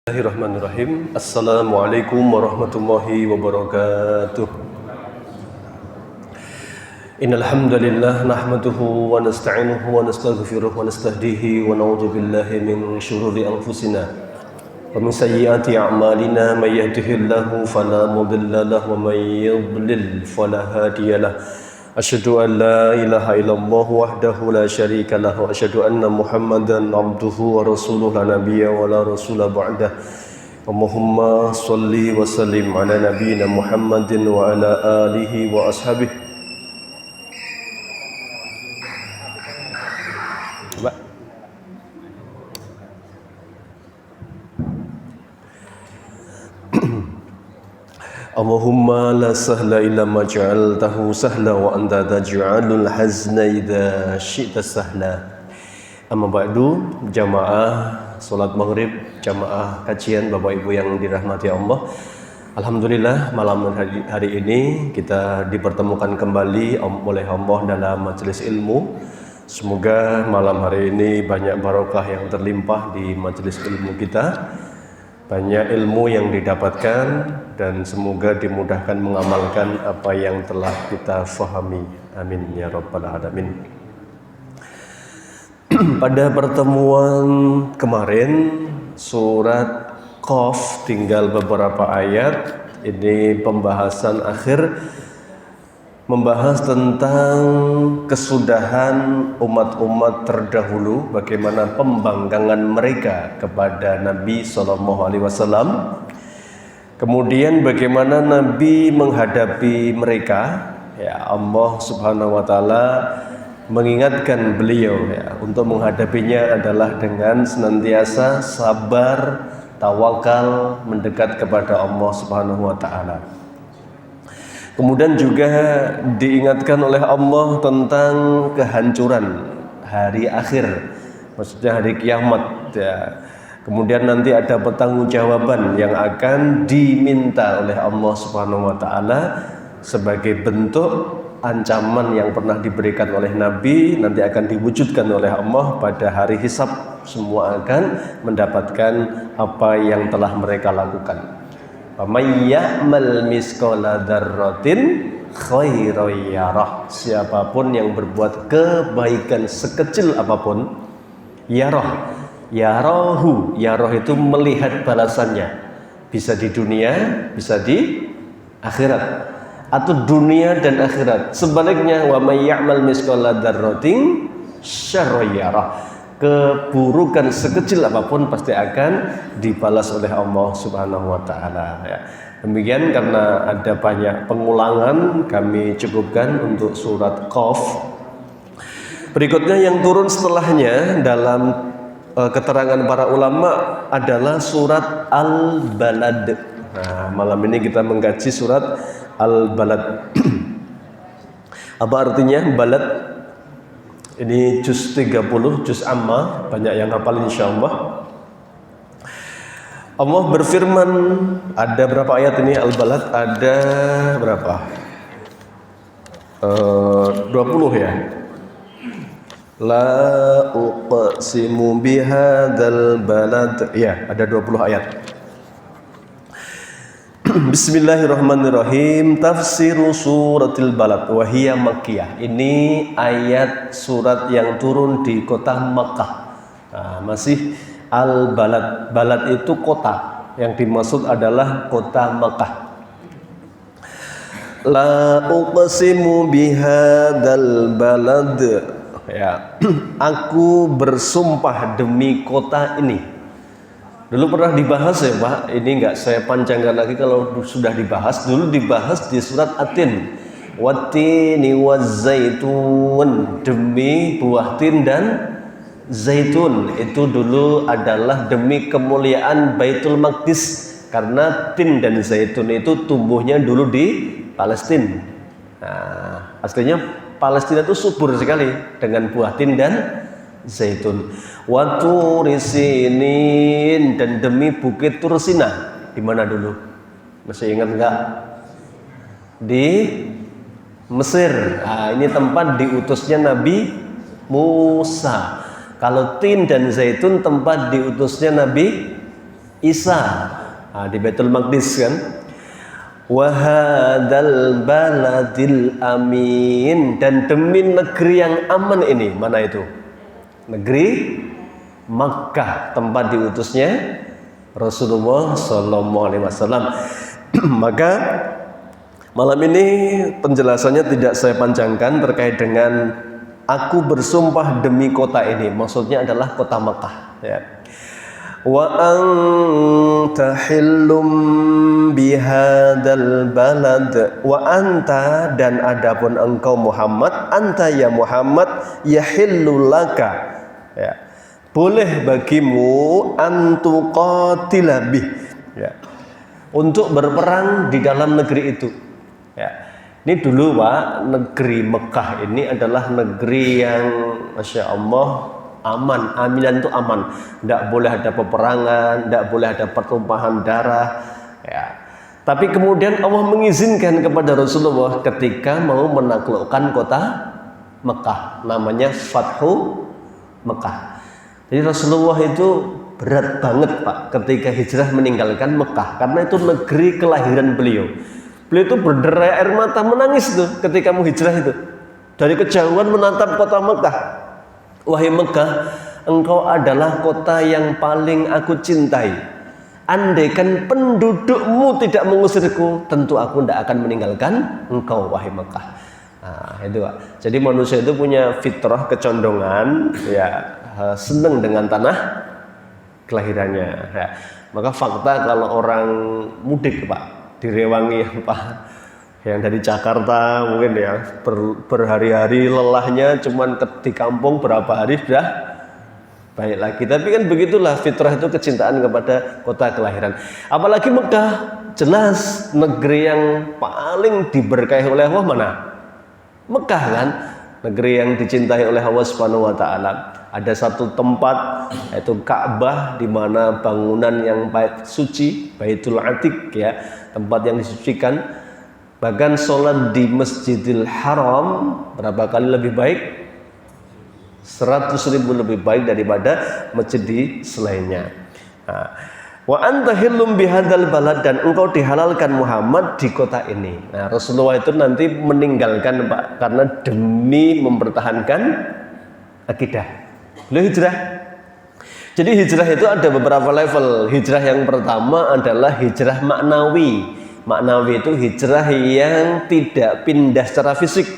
Bismillahirrahmanirrahim. Assalamualaikum warahmatullahi wabarakatuh. Innal hamdalillah nahmaduhu wa nasta'inuhu wa nastaghfiruh wa nastahdihi wa na'udzu billahi min shururi anfusina wa min sayyiati a'malina may yahdihillahu fala mudilla lahu wa may yudlil fala hadiyalah. Asyhadu an la ilaha illallah wahdahu la syarika lah wa asyhadu anna Muhammadan abduhu wa rasuluhu la nabiyya wa la rasula ba'dah. Allahumma shalli wa sallim ala nabiyyina Muhammadin wa ala alihi wa ashabihi. Allahumma la sahla illa ma ja'altahu sahla wa anta taj'alul hazna idza syi'ta sahla. Amma ba'du, jamaah salat maghrib, jamaah kajian Bapak Ibu yang dirahmati Allah. Alhamdulillah malam hari ini kita dipertemukan kembali oleh Allah dalam majelis ilmu. Semoga malam hari ini banyak barokah yang terlimpah di majelis ilmu kita. Banyak ilmu yang didapatkan dan semoga dimudahkan mengamalkan apa yang telah kita fahami. Amin ya rabbal alamin. Pada pertemuan kemarin surat Qaf tinggal beberapa ayat. Ini pembahasan akhir membahas tentang kesudahan umat-umat terdahulu, bagaimana pembanggangan mereka kepada Nabi SAW. Kemudian bagaimana Nabi menghadapi mereka. Ya, Allah Subhanahu wa taala mengingatkan beliau ya, untuk menghadapinya adalah dengan senantiasa sabar, tawakal, mendekat kepada Allah Subhanahu wa taala. Kemudian juga diingatkan oleh Allah tentang kehancuran hari akhir, maksudnya hari kiamat ya. Kemudian nanti ada pertanggungjawaban yang akan diminta oleh Allah Subhanahu wa taala sebagai bentuk ancaman yang pernah diberikan oleh Nabi, nanti akan diwujudkan oleh Allah pada hari hisab. Semua akan mendapatkan apa yang telah mereka lakukan. May ya'mal misqala dzarratin khairan yarah. Siapapun yang berbuat kebaikan sekecil apapun, yarah. Yarahu, yarah itu melihat balasannya. Bisa di dunia, bisa di akhirat. Atau dunia dan akhirat. Sebaliknya, wa may ya'mal misqala dzarratin syarran yarah. Keburukan sekecil apapun pasti akan dibalas oleh Allah Subhanahu wa taala ya. Demikian, karena ada banyak pengulangan, kami cukupkan untuk surat Qaf. Berikutnya yang turun setelahnya dalam keterangan para ulama adalah surat Al-Balad. Nah, malam ini kita mengkaji surat Al-Balad. Apa artinya balad? Ini juz 30, juz amma, banyak yang hafal insyaallah. Allah berfirman, ada berapa ayat ini Al-Balad? Ada berapa? 20 ya. La uqsimu bihadzal balad. Ya, ada 20 ayat. Bismillahirrahmanirrahim. Tafsiru suratil balad wa hiya makkiyah. Ini ayat surat yang turun di kota Makkah. Nah, masih al-balad. Balad itu kota. Yang dimaksud adalah kota Makkah. La uqsimu bihadzal balad. Ya, aku bersumpah demi kota ini. Dulu pernah dibahas ya Pak, ini enggak saya panjangkan lagi kalau sudah dibahas. Dulu dibahas di surat At-Tin. Wattini wazzaitun, demi buah tin dan zaitun. Itu dulu adalah demi kemuliaan Baitul Maqdis, karena tin dan zaitun itu tumbuhnya dulu di Palestina. Nah, aslinya Palestina itu subur sekali dengan buah tin dan zaitun. Wa turi sinin, dan demi bukit Tursina. Di mana dulu? Masih ingat enggak? Di Mesir. Nah, ini tempat diutusnya Nabi Musa. Kalau tin dan zaitun tempat diutusnya Nabi Isa di Baitul Maqdis kan. Wa hadzal baladil amin, dan demi negeri yang aman ini. Mana itu? Negeri Makkah, tempat diutusnya Rasulullah sallallahu alaihi wasallam. Maka malam ini penjelasannya tidak saya panjangkan terkait dengan aku bersumpah demi kota ini. Maksudnya adalah kota Makkah ya. Wa anta hillum bihadzal balad, wa anta, dan adapun engkau Muhammad, anta ya Muhammad, yahillu laka ya, boleh bagimu antuqatila bih ya, untuk berperang di dalam negeri itu ya. Ini dulu Pak, negeri Mekah ini adalah negeri yang Masya Allah aman. Aminan itu aman, tidak boleh ada peperangan, tidak boleh ada pertumpahan darah ya. Tapi kemudian Allah mengizinkan kepada Rasulullah ketika mau menaklukkan kota Mekah, namanya Fathu Mekah. Jadi Rasulullah itu berat banget Pak ketika hijrah meninggalkan Mekah, karena itu negeri kelahiran beliau. Beliau itu berderai air mata, menangis tuh ketika mau hijrah itu. Dari kejauhan menatap kota Mekah. Wahai Mekah, engkau adalah kota yang paling aku cintai. Andaikan pendudukmu tidak mengusirku, tentu aku tidak akan meninggalkan engkau wahai Mekah. Nah, itu Pak. Jadi manusia itu punya fitrah kecondongan ya, senang dengan tanah kelahirannya ya. Maka fakta kalau orang mudik Pak, direwangi Pak, yang dari Jakarta mungkin ya berhari-hari lelahnya cuman di kampung berapa hari sudah baik lagi. Tapi kan begitulah fitrah itu, kecintaan kepada kota kelahiran. Apalagi Mekah, jelas negeri yang paling diberkahi oleh Allah mana? Mekah kan, negeri yang dicintai oleh Allah Subhanahu wa taala. Ada satu tempat yaitu Ka'bah, di mana bangunan yang baik suci, Baitul Atiq ya, tempat yang disucikan. Bahkan sholat di Masjidil Haram berapa kali lebih baik? 100.000 lebih baik daripada masjid di selainnya. Wa anta hillum bihadzal balad, dan engkau dihalalkan Muhammad di kota ini. Nah, Rasulullah itu nanti meninggalkan Pak karena demi mempertahankan akidah. Beliau hijrah. Jadi hijrah itu ada beberapa level. Hijrah yang pertama adalah hijrah maknawi. Maknawi itu hijrah yang tidak pindah secara fisik,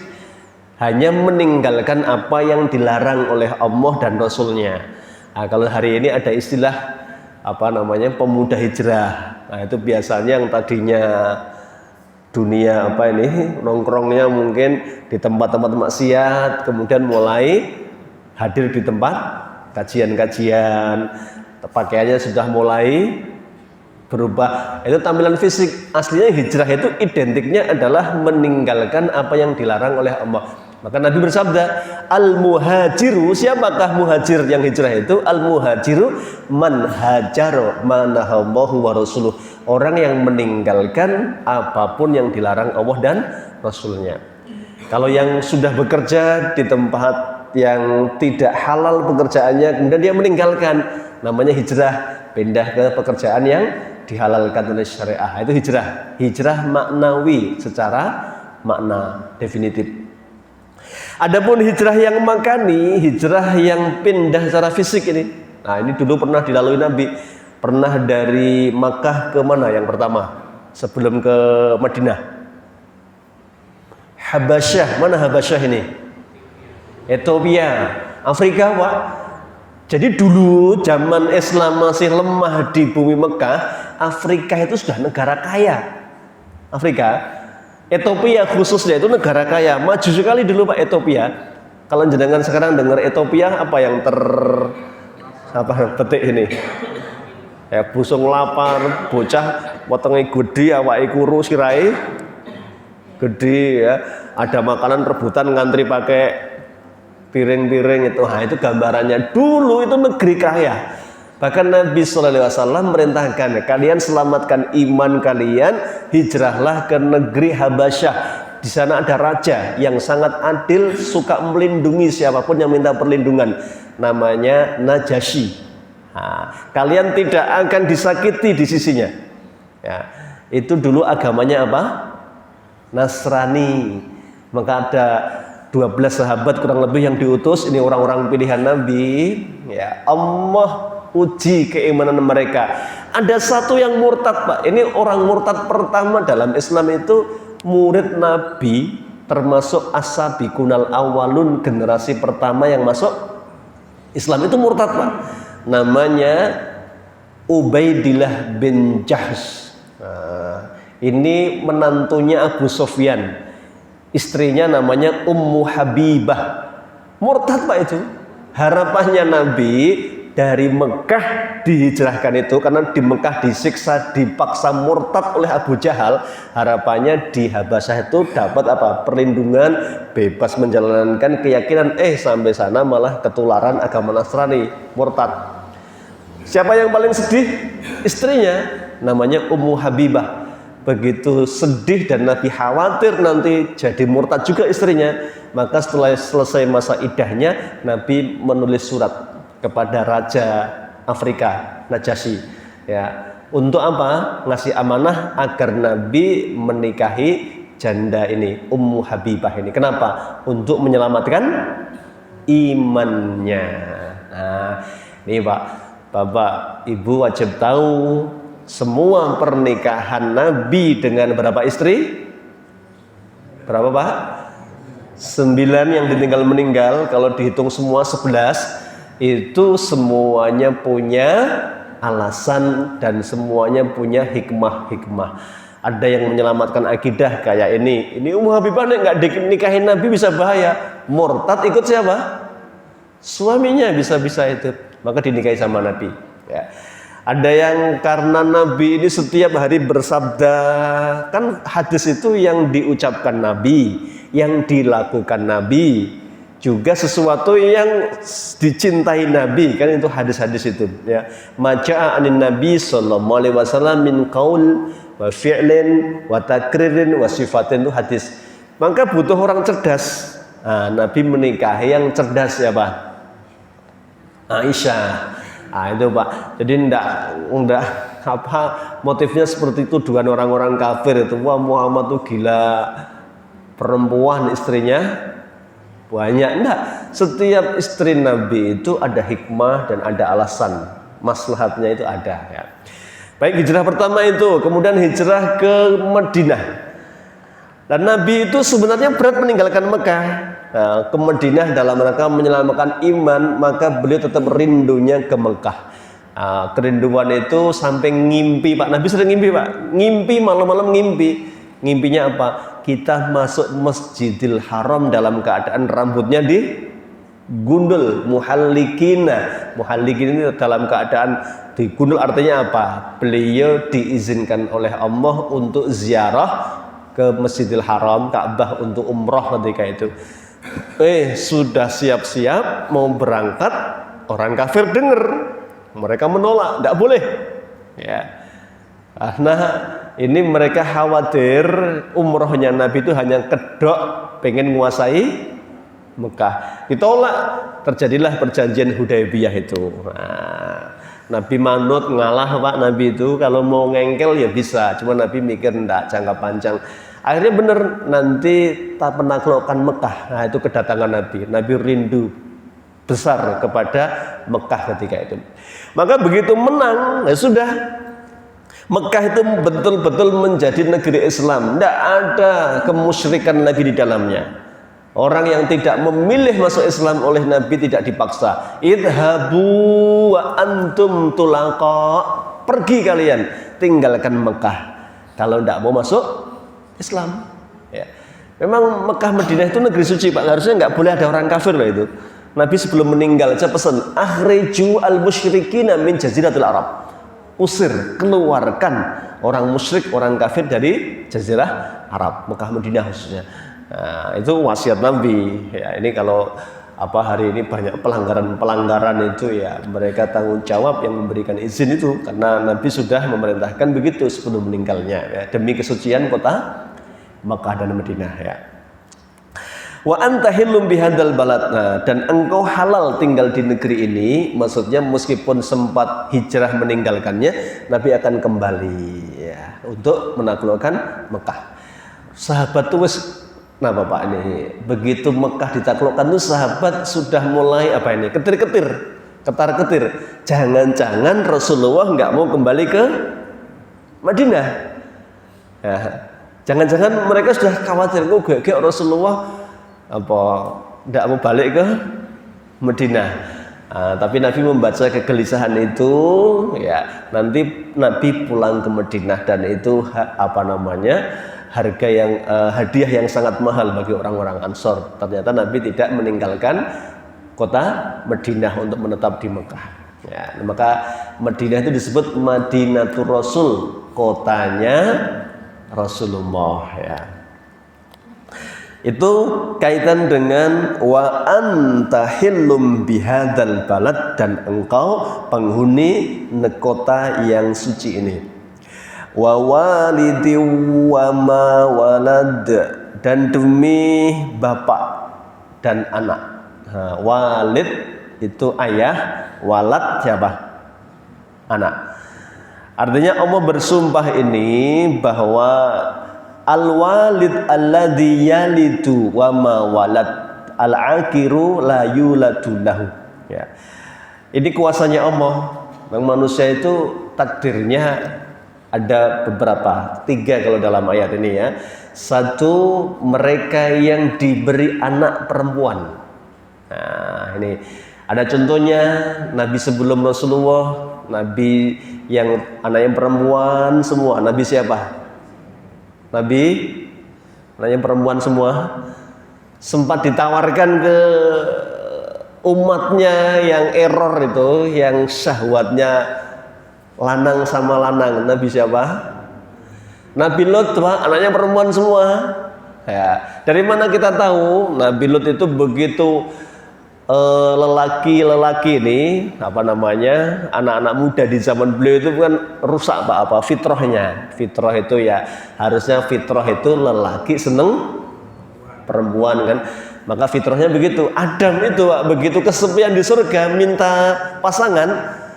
hanya meninggalkan apa yang dilarang oleh Allah dan Rasulnya. Nah, kalau hari ini ada istilah apa namanya, pemuda hijrah. Nah, itu biasanya yang tadinya dunia apa ini, nongkrongnya mungkin di tempat-tempat maksiat, kemudian mulai hadir di tempat kajian-kajian, pakaiannya sudah mulai berubah. Itu tampilan fisik. Aslinya hijrah itu identiknya adalah meninggalkan apa yang dilarang oleh Allah. Maka Nabi bersabda, al-muhajiru, siapakah muhajir yang hijrah itu? Al-muhajiru man hajaro manahallahu wa rasuluh, orang yang meninggalkan apapun yang dilarang Allah dan Rasulnya. Kalau yang sudah bekerja di tempat yang tidak halal pekerjaannya, kemudian dia meninggalkan, namanya hijrah, pindah ke pekerjaan yang dihalalkan oleh syariah. Itu hijrah maknawi secara makna definitif. Adapun hijrah yang makani, hijrah yang pindah secara fisik ini. Nah, ini dulu pernah dilalui Nabi. Pernah dari Makkah ke mana yang pertama? Sebelum ke Madinah. Habasyah. Mana Habasyah ini? Ethiopia, Afrika Pak. Jadi dulu zaman Islam masih lemah di bumi Mekah, Afrika itu sudah negara kaya. Afrika, Ethiopia khususnya itu negara kaya, maju sekali dulu Pak Ethiopia. Kalau jenengan sekarang dengar Ethiopia, apa yang petik ini? Ya, busung lapar, bocah potongnya gede, awake kuru, sirai gede ya. Ada makanan rebutan, ngantri pakai piring-piring itu. Nah, itu gambarannya. Dulu itu negeri kaya. Bahkan Nabi SAW merintahkan, kalian selamatkan iman kalian, hijrahlah ke negeri Habasyah. Di sana ada raja yang sangat adil, suka melindungi siapapun yang minta perlindungan. Namanya Najasyi. Kalian tidak akan disakiti di sisinya. Ya, itu dulu agamanya apa? Nasrani. Maka ada 12 sahabat kurang lebih yang diutus, ini orang-orang pilihan Nabi. Ya, Allah uji keimanan mereka. Ada satu yang murtad, Pak. Ini orang murtad pertama dalam Islam itu murid Nabi, termasuk as-sabiqunal awwalun, generasi pertama yang masuk Islam itu murtad, Pak. Namanya Ubaidillah bin Jahsh. Ini menantunya Abu Sufyan. Istrinya namanya Ummu Habibah. Murtad, Pak, itu. Harapannya Nabi dari Mekah dihijrahkan itu, karena di Mekah disiksa, dipaksa murtad oleh Abu Jahal. Harapannya di Habasyah itu dapat apa? Perlindungan, bebas menjalankan keyakinan. Sampai sana malah ketularan agama Nasrani, murtad. Siapa yang paling sedih? Istrinya, namanya Ummu Habibah. Begitu sedih dan Nabi khawatir nanti jadi murtad juga istrinya. Maka setelah selesai masa iddahnya, Nabi menulis surat kepada Raja Afrika, Najasyi, ya, untuk apa? Ngasih amanah agar Nabi menikahi janda ini, Ummu Habibah ini. Kenapa? Untuk menyelamatkan imannya. Ini Pak, Bapak, Ibu wajib tahu semua pernikahan Nabi dengan berapa istri? Berapa, Pak? 9 yang ditinggal meninggal. Kalau dihitung semua 11, itu semuanya punya alasan dan semuanya punya hikmah-hikmah. Ada yang menyelamatkan akidah kayak ini. Ini Ummu Habibah nggak dinikahin Nabi bisa bahaya. Murtad ikut siapa? Suaminya bisa-bisa itu. Maka dinikahi sama Nabi. Ya. Ada yang karena Nabi ini setiap hari bersabda, kan hadis itu yang diucapkan Nabi, yang dilakukan Nabi, juga sesuatu yang dicintai Nabi, kan itu hadis-hadis itu. Ya, maja'a anin Nabi sallallahu alaihi wasallam min qaul wa fi'lin wa takririn wa sifatin, itu hadis. Maka butuh orang cerdas. Nabi menikahi yang cerdas ya, Pak. Aisyah. Itu Pak. Jadi enggak apa motifnya seperti itu tuduhan orang-orang kafir itu. Wah, Muhammad tuh gila, perempuan istrinya banyak. Enggak. Setiap istri Nabi itu ada hikmah dan ada alasan. Maslahatnya itu ada ya. Baik, hijrah pertama itu, kemudian hijrah ke Madinah. Dan Nabi itu sebenarnya berat meninggalkan Mekah, ke Madinah dalam rangka menyelamatkan iman. Maka beliau tetap rindunya ke Mekah. Kerinduan itu sampai ngimpi, Pak. Nabi sering ngimpi, Pak. Ngimpi, malam-malam ngimpi. Ngimpinya apa? Kita masuk Masjidil Haram dalam keadaan rambutnya digundul, muhallikina. Muhallikin ini dalam keadaan digundul, artinya apa? Beliau diizinkan oleh Allah untuk ziarah ke Masjidil Haram, Ka'bah, untuk umroh ketika itu. Sudah siap-siap mau berangkat, orang kafir dengar, mereka menolak, tidak boleh. Ya, karena ini mereka khawatir umrohnya Nabi itu hanya kedok, pengen menguasai Mekah. Ditolak, terjadilah perjanjian Hudaybiyah itu. Nabi manut, ngalah, Pak. Nabi itu kalau mau ngengkel ya bisa, cuma Nabi mikir enggak, jangka panjang. Akhirnya benar, nanti tak penaklukan Mekah. Itu kedatangan Nabi. Nabi rindu besar kepada Mekah ketika itu. Maka begitu menang, ya sudah, Mekah itu betul-betul menjadi negeri Islam. Tidak ada kemusyrikan lagi di dalamnya. Orang yang tidak memilih masuk Islam oleh Nabi tidak dipaksa. Idhabu wa antum tulaqa. Pergi kalian, tinggalkan Mekah kalau tidak mau masuk Islam. Ya. Memang Mekah Madinah itu negeri suci, Pak. Harusnya nggak boleh ada orang kafir loh itu. Nabi sebelum meninggal aja pesan, akhriju al-musyrikina min jaziratul Arab. Usir, keluarkan orang musyrik, orang kafir dari Jazirah Arab, Mekah Madinah khususnya. Itu wasiat Nabi. Ya, ini kalau hari ini banyak pelanggaran itu ya mereka tanggung jawab yang memberikan izin itu, karena Nabi sudah memerintahkan begitu sebelum meninggalnya ya, demi kesucian kota Mekah dan Madinah ya. Wa anta hillum bihadzal balad. Nah, dan engkau halal tinggal di negeri ini, maksudnya meskipun sempat hijrah meninggalkannya, Nabi akan kembali ya untuk menaklukkan Mekah. Sahabat tuh nah Bapak ini begitu Mekah ditaklukkan tuh sahabat sudah mulai apa ini? Ketir-ketir, ketar-ketir. Jangan-jangan Rasulullah nggak mau kembali ke Madinah. Ya. Jangan-jangan mereka sudah khawatir kok Rasulullah apa tidak mau balik ke Madinah. Tapi Nabi membaca kegelisahan itu ya, nanti Nabi pulang ke Madinah dan itu harga yang hadiah yang sangat mahal bagi orang-orang Ansor. Ternyata Nabi tidak meninggalkan kota Madinah untuk menetap di Mekah ya, maka Madinah itu disebut Madinatul Rasul, kotanya Rasulullah ya. Itu kaitan dengan wa anta hillum bihadzal balad, dan engkau penghuni kota yang suci ini. Wa walidi wa ma walad, dan demi bapak dan anak. Nah, walid itu ayah, walad siapa? Anak. Artinya Allah bersumpah ini bahwa al-walid alladhi yalidu wa ma walad al-akiru la yuladu lahu ya. Ini kuasanya Allah. Manusia itu takdirnya ada beberapa, 3 kalau dalam ayat ini ya. 1, mereka yang diberi anak perempuan. Nah, ini ada contohnya Nabi sebelum Rasulullah, Nabi yang anaknya perempuan semua. Nabi siapa? Nabi anaknya perempuan semua. Sempat ditawarkan ke umatnya yang error itu, yang syahwatnya lanang sama lanang. Nabi siapa? Nabi Lut, anaknya perempuan semua ya. Dari mana kita tahu? Nabi Lut itu begitu lelaki ini anak-anak muda di zaman beliau itu kan rusak apa fitrahnya. Fitrah itu ya harusnya fitrah itu lelaki seneng perempuan kan, maka fitrahnya begitu. Adam itu begitu kesepian di surga minta pasangan,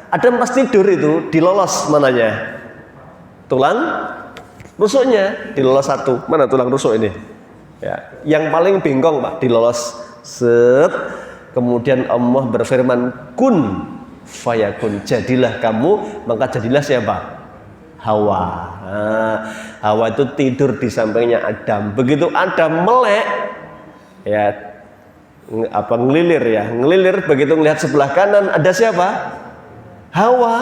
Adam pas tidur itu dilolos mananya? Tulang rusuknya dilolos 1. Mana tulang rusuk ini? Ya, yang paling bengkong Pak dilolos set. Kemudian Allah berfirman, kun fayakun, jadilah kamu, maka jadilah siapa? Hawa. Hawa itu tidur di sampingnya Adam. Begitu Adam melek, ya ngelilir, begitu melihat sebelah kanan ada siapa? Hawa.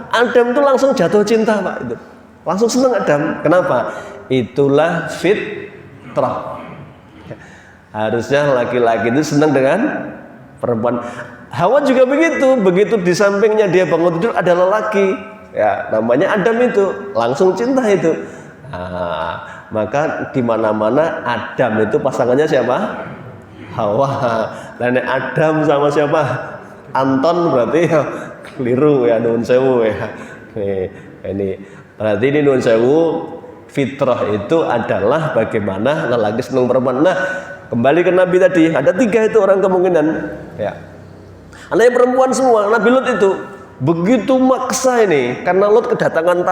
Adam itu langsung jatuh cinta Pak, itu langsung senang Adam. Kenapa? Itulah fitrah. Harusnya laki-laki itu senang dengan perempuan. Hawa juga begitu di sampingnya dia bangun tidur ada lelaki ya, namanya Adam, itu langsung cinta itu. Maka di mana-mana Adam itu pasangannya siapa? Hawa. Dan Adam sama siapa? Anton berarti ya keliru ya, nuwun sewu ya. Ini berarti ini nuwun sewu, fitrah itu adalah bagaimana lelaki senang perempuan. Nah, kembali ke Nabi tadi, ada 3 itu orang kemungkinan ya. Anaknya perempuan semua. Nabi Lut itu begitu maksa ini, karena Lut kedatangan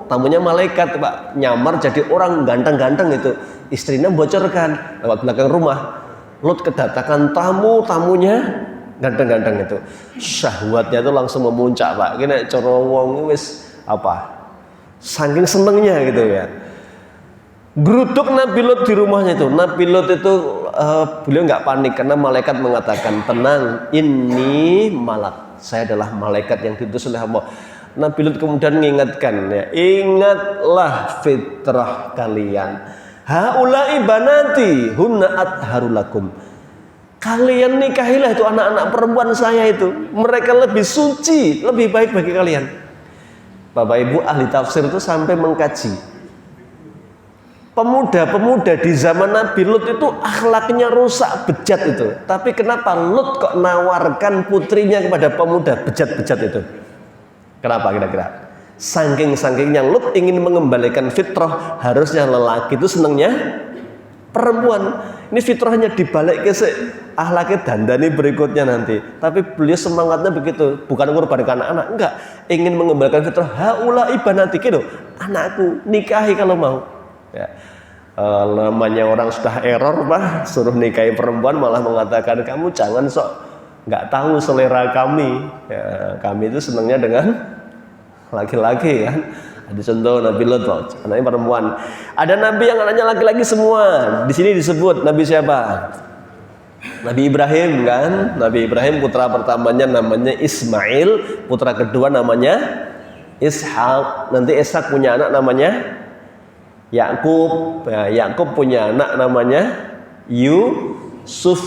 tamunya malaikat Pak, nyamar jadi orang ganteng-ganteng itu. Istrinya bocorkan lewat belakang rumah. Lut kedatangan tamunya ganteng-ganteng itu. Syahwatnya itu langsung memuncak Pak. Kene cara wong wis saking senengnya gitu ya. Geruduk Nabi Lut di rumahnya itu. Nabi Lut itu beliau nggak panik karena malaikat mengatakan, tenang, ini malak, saya adalah malaikat yang diutus oleh Allah. Nabi Lut kemudian mengingatkan ya, ingatlah fitrah kalian. Haulai banati hunna atharulakum. Kalian nikahilah itu anak-anak perempuan saya itu. Mereka lebih suci, lebih baik bagi kalian. Bapak Ibu ahli tafsir itu sampai mengkaji, pemuda-pemuda di zaman Nabi Lut itu akhlaknya rusak, bejat itu. Tapi kenapa Lut kok nawarkan putrinya kepada pemuda bejat-bejat itu? Kenapa kira-kira? Saking-sakingnya Lut ingin mengembalikan fitrah, harusnya lelaki itu senangnya perempuan. Ini fitrahnya dibalik ke ahlaknya dandani berikutnya nanti. Tapi beliau semangatnya begitu, bukan mengorbankan anak-anak, enggak. Ingin mengembalikan fitrah, haula ibanati gitu. Anakku, nikahi kalau mau. Ya. Namanya orang sudah error, Pak, suruh nikahi perempuan malah mengatakan kamu jangan sok nggak tahu selera kami. Ya, kami itu senangnya dengan laki-laki kan. Ada contoh Nabi Lot, anaknya perempuan. Ada nabi yang anaknya laki-laki semua. Di sini disebut nabi siapa? Nabi Ibrahim kan. Nabi Ibrahim putra pertamanya namanya Ismail, putra kedua namanya Ishak. Nanti Ishak punya anak namanya Yakub. Ya, Yakub punya anak namanya Yusuf.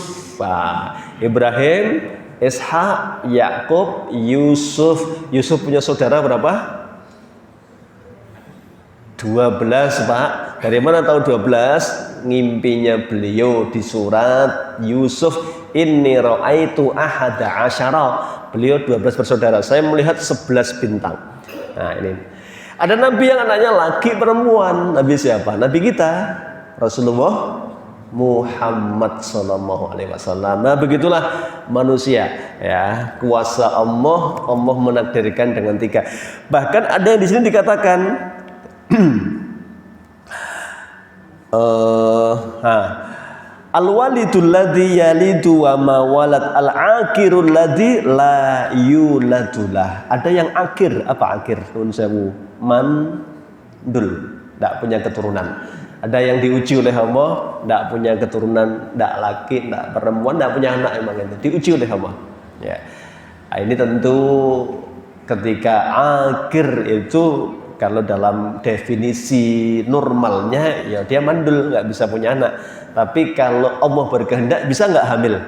Ibrahim, Ishak, Yakub, Yusuf. Yusuf punya saudara berapa? 12, Pak. Dari mana tahu 12? Ngimpinya beliau di surat Yusuf, inni ra'aitu ahada asyara. Beliau 12 bersaudara. Saya melihat 11 bintang. Nah, ini. Ada nabi yang anaknya laki perempuan. Nabi siapa? Nabi kita, Rasulullah Muhammad sallallahu alaihi wasallam. Nah, begitulah manusia ya. Kuasa Allah menakdirkan dengan 3. Bahkan ada yang di sini dikatakan al-walidul ladzi yalidu wa ma walad al-akirul ladzi la yuladulah. Ada yang akir, apa akir? Nun sewu, mandul, tidak punya keturunan. Ada yang diuji oleh Allah, tidak punya keturunan, tidak laki, tidak perempuan, tidak punya anak, emang itu diuji oleh Allah. Ya. Nah, ini tentu ketika akir itu kalau dalam definisi normalnya ya dia mandul, nggak bisa punya anak. Tapi kalau Allah berkehendak bisa nggak hamil?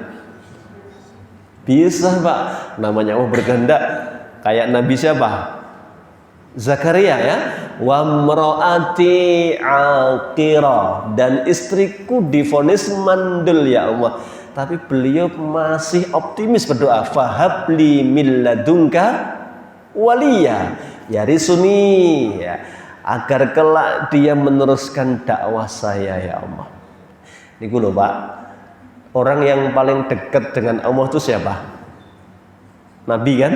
Bisa, Pak. Namanya Allah berkehendak. Kayak Nabi siapa? Zakaria ya. Wa mraati aqira, dan istriku divonis mandul ya Allah. Tapi beliau masih optimis berdoa, fahabli min ladunka waliya yarisuni, ya, agar kelak dia meneruskan dakwah saya ya Allah. Ini loh, Pak, orang yang paling dekat dengan Allah itu siapa? Nabi kan?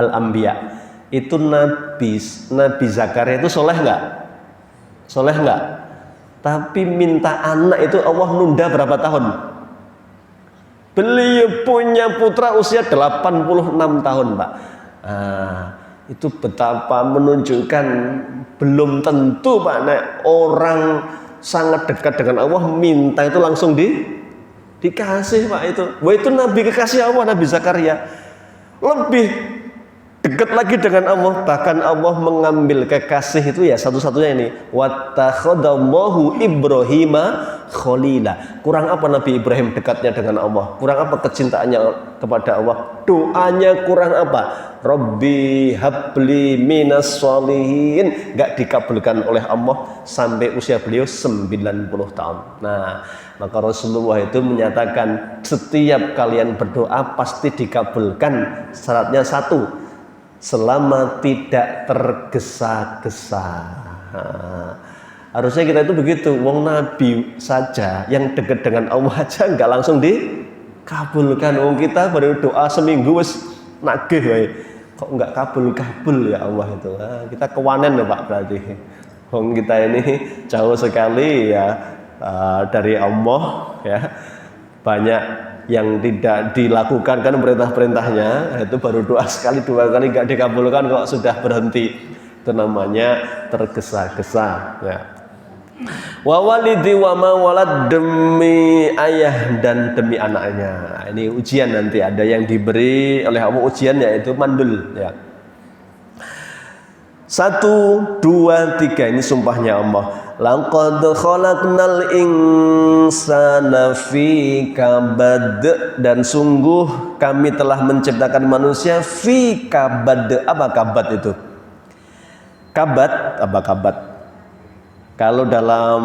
Al-Anbiya. Itu Nabi Zakaria itu soleh nggak? Soleh nggak? Tapi minta anak itu Allah nunda berapa tahun? Beliau punya putra usia 86 tahun, Pak. Itu betapa menunjukkan belum tentu, Pak, nek orang sangat dekat dengan Allah minta itu langsung dikasih, Pak. Wah, itu Nabi kekasih Allah, Nabi Zakaria lebih dekat lagi dengan Allah. Bahkan Allah mengambil kekasih itu ya satu-satunya ini, wattakhadallahu Ibrahima khalila. Kurang apa Nabi Ibrahim dekatnya dengan Allah? Kurang apa kecintaannya kepada Allah? Doanya kurang apa? Rabbi habli minas sholihin. Gak dikabulkan oleh Allah sampai usia beliau 90 tahun. Nah, maka Rasulullah itu menyatakan setiap kalian berdoa pasti dikabulkan. Syaratnya satu, selama tidak tergesa-gesa. Harusnya kita itu begitu. Wong Nabi saja yang dekat dengan Allah aja nggak langsung dikabulkan. Wong kita baru doa seminggu wis nagih wae. Kok nggak kabul ya Allah itu. Kita kewanen ya, Pak, berarti. Wong kita ini jauh sekali ya dari Allah ya. Banyak yang tidak dilakukan kan perintah-perintahnya, itu baru doa sekali 2 kali nggak dikabulkan kok sudah berhenti. Itu namanya tergesa-gesa ya. Wa walidi wa ma walad, demi ayah dan demi anaknya. Ini ujian nanti, ada yang diberi oleh Allah ujian yaitu mandul ya. 1, 2, 3 ini sumpahnya Allah. Laqad khalaqnal insana fi kabad, dan sungguh kami telah menciptakan manusia fi kabad. Apa kabad itu? Kabad, apa kabad? Kalau dalam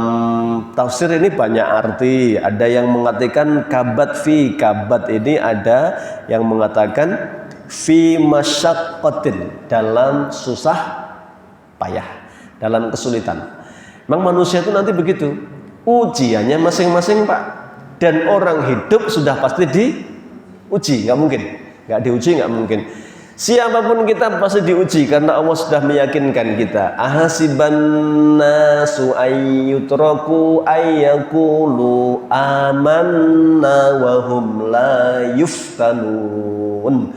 tafsir ini banyak arti. Ada yang mengatakan kabad fi kabad ini, ada yang mengatakan fi masyaqqatin, dalam susah payah, dalam kesulitan. Memang manusia itu nanti begitu, ujiannya masing-masing, Pak. Dan orang hidup sudah pasti diuji, nggak mungkin. Nggak diuji nggak mungkin. Siapapun kita pasti diuji karena Allah sudah meyakinkan kita. Ahasiban nasu ayyutraku ayyakulu amanna wa hum la yuftanun.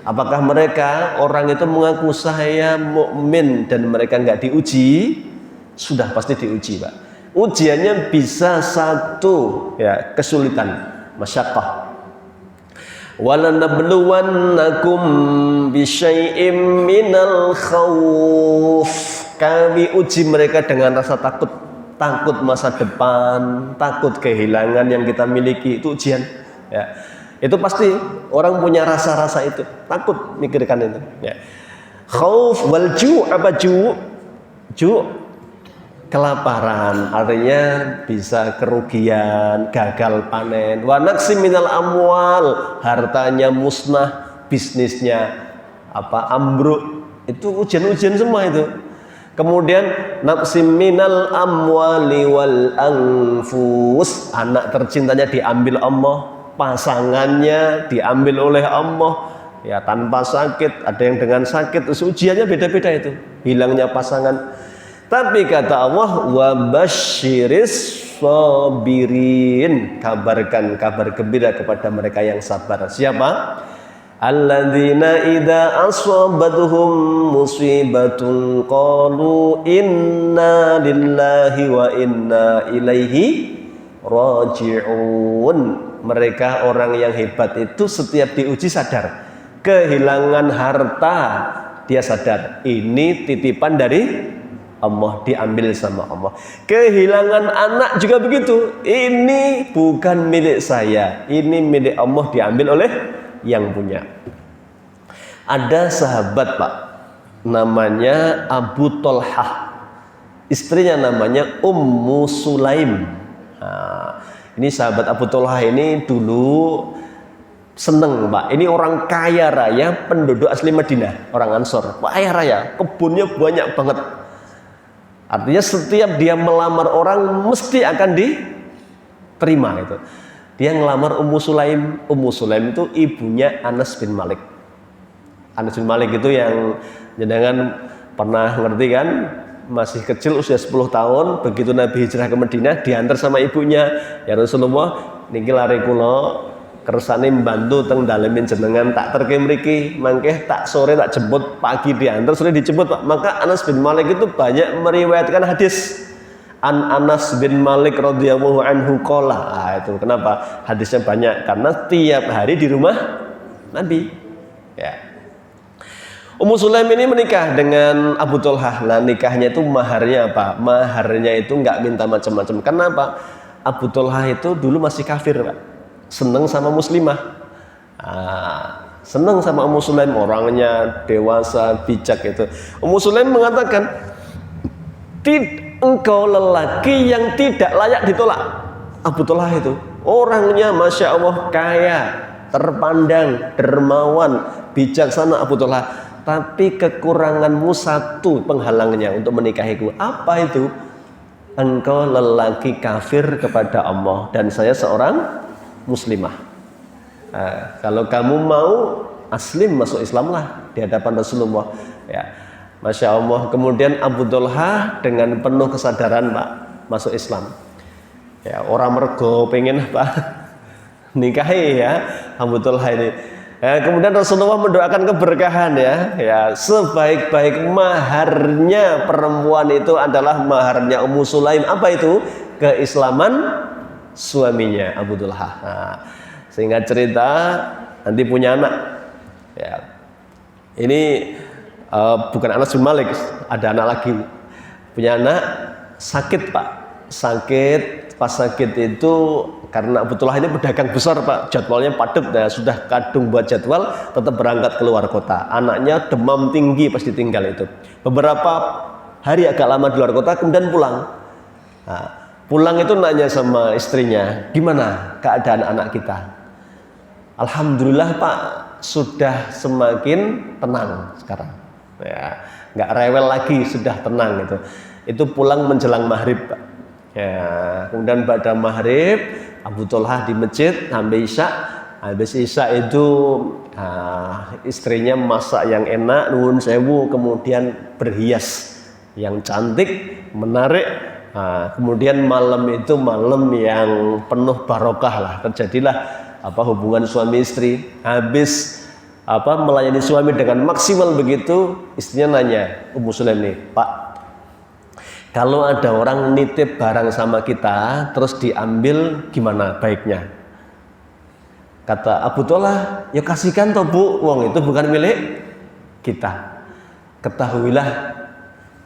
Apakah mereka orang itu mengaku saya mukmin dan mereka nggak diuji? Sudah pasti diuji, Pak. Ujiannya bisa satu, ya, kesulitan, masyaqqah. Walanabluwannakum bisyai'im minal khawf. Kami uji mereka dengan rasa takut, takut masa depan, takut kehilangan yang kita miliki. Itu ujian, ya. Itu pasti orang punya rasa-rasa itu, takut mikirkan itu, ya. Khauf wal ju', apa ju'? Ju' kelaparan, artinya bisa kerugian, gagal panen. Wa naqsi minal amwal, hartanya musnah, bisnisnya ambruk. Itu ujian-ujian semua itu. Kemudian naqsi minal amwali wal anfus, anak tercintanya diambil Allah, pasangannya diambil oleh Allah, ya, tanpa sakit, ada yang dengan sakit. Ujiannya beda-beda itu, hilangnya pasangan. Tapi kata Allah, wa basyiris sabirin, kabarkan kabar gembira kepada mereka yang sabar. Siapa? Alladzina idza asabatuhum musibatun qalu inna lillahi wa inna ilaihi raji'un. Mereka orang yang hebat itu setiap diuji sadar. Kehilangan harta, dia sadar ini titipan dari Allah, diambil sama Allah. Kehilangan anak juga begitu. Ini bukan milik saya, ini milik Allah, diambil oleh yang punya. Ada sahabat, Pak, namanya Abu Tolhah. Istrinya namanya Ummu Sulaim. Nah, ini sahabat Abu Tolhah ini dulu seneng, Pak. Ini orang kaya raya, penduduk asli Madinah, orang Ansor. Kaya raya, kebunnya banyak banget. Artinya setiap dia melamar orang mesti akan diterima itu. Dia ngelamar Ummu Sulaim. Ummu Sulaim itu ibunya Anas bin Malik. Anas bin Malik itu yang jenengan pernah ngerti kan? Masih kecil, usia 10 tahun, begitu Nabi hijrah ke Madinah, diantar sama ibunya. Ya Rasulullah, niki lare kula kersane membantu teng dalemin jenengan, tak terke mriki, mangke tak sore tak jemput, pagi diantar, sore dijemput, Pak. Maka Anas bin Malik itu banyak meriwayatkan hadis. Anas bin Malik radhiyallahu anhu qala. Nah, itu kenapa hadisnya banyak? Karena tiap hari di rumah Nabi. Ya. Ummu Sulaim ini menikah dengan Abu Tolhah. Nah, nikahnya itu maharnya apa? Maharnya itu nggak minta macam-macam. Kenapa? Abu Tolhah itu dulu masih kafir, Pak. Seneng sama muslimah, seneng sama Ummu Sulaim, orangnya dewasa, bijak itu. Ummu Sulaim mengatakan, engkau lelaki yang tidak layak ditolak. Abu Tolhah itu orangnya masya Allah kaya, terpandang, dermawan, bijaksana Abu Tolhah. Tapi kekuranganmu satu penghalangnya untuk menikahiku. Apa itu? Engkau lelaki kafir kepada Allah dan saya seorang muslimah. Nah, kalau kamu mau aslim, masuk Islam lah di hadapan Rasulullah, ya. Masya Allah. Kemudian Abu Tolhah dengan penuh kesadaran, Pak, masuk Islam. Ya, orang mergo pengen apa? Nikahi, ya, Abu Tolhah ini. Ya, kemudian Rasulullah mendoakan keberkahan, ya, sebaik-baik maharnya perempuan itu adalah maharnya Ummu Sulaim. Apa itu? Keislaman suaminya Abu Tolhah. Nah, sehingga cerita nanti punya anak. Ya. Ini bukan Anas bin Malik, ada anak lagi. Punya anak sakit, Pak. Sakit, pas sakit itu karena Abu Tolhah ini pedagang besar, Pak. Jadwalnya padat, nah, sudah kadung buat jadwal, tetap berangkat keluar kota. Anaknya demam tinggi pas ditinggal itu. Beberapa hari agak lama di luar kota, kemudian pulang. Nah, pulang itu nanya sama istrinya, gimana keadaan anak kita? Alhamdulillah, Pak, sudah semakin tenang sekarang. Ya, nggak rewel lagi, sudah tenang itu. Itu pulang menjelang maghrib, Pak. Ya, kemudian pada maghrib Abu Tolhah di masjid sampai Isya. Habis Isya itu istrinya masak yang enak, nuwun sewu, kemudian berhias yang cantik, menarik. Kemudian malam itu malam yang penuh barokah lah. Terjadilah hubungan suami istri. Habis melayani suami dengan maksimal begitu, istrinya nanya, Ummu Sulaim nih, Pak, kalau ada orang nitip barang sama kita terus diambil gimana baiknya? Kata Abu Tolhah, ya kasihkan toh Bu, wong itu bukan milik kita. Ketahuilah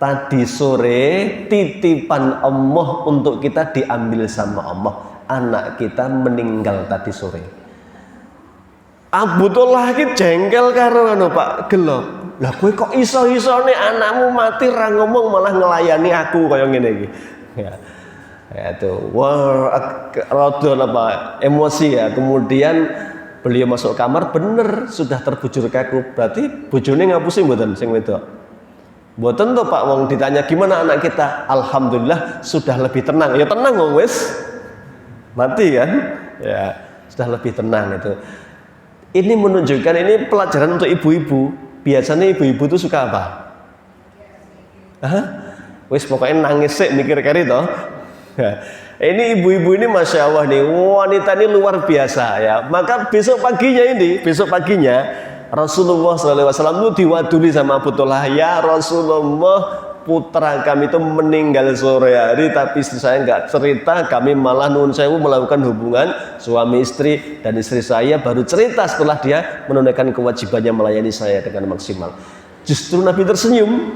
tadi sore titipan Allah untuk kita diambil sama Allah. Anak kita meninggal tadi sore. Abu Tolhah iki jengkel karo Pak, gelo. Lah kowe kok iso-isone anakmu mati ra ngomong malah ngelayani aku kaya ngene iki. Ya itu. Wah, rada emosi ya. Kemudian beliau masuk kamar, bener sudah terbujur kaku. Berarti bojone ngapusi mboten sing wedok? Mboten to Pak, wong ditanya gimana anak kita? Alhamdulillah sudah lebih tenang. Ya tenang wong wis mati kan? Ya, sudah lebih tenang itu. Ini menunjukkan, ini pelajaran untuk ibu-ibu. Biasanya ibu-ibu itu suka apa? Wis pokoknya nangis sih mikir kari toh. Ini ibu-ibu ini Masya Allah nih, wanita ini luar biasa ya. Maka besok paginya Rasulullah SAW itu diwaduli sama Abu Tolhah, ya Rasulullah, putra kami itu meninggal sore hari, tapi istri saya nggak cerita, kami malah nuwun sewu melakukan hubungan suami istri, dan istri saya baru cerita setelah dia menunaikan kewajibannya melayani saya dengan maksimal. Justru Nabi tersenyum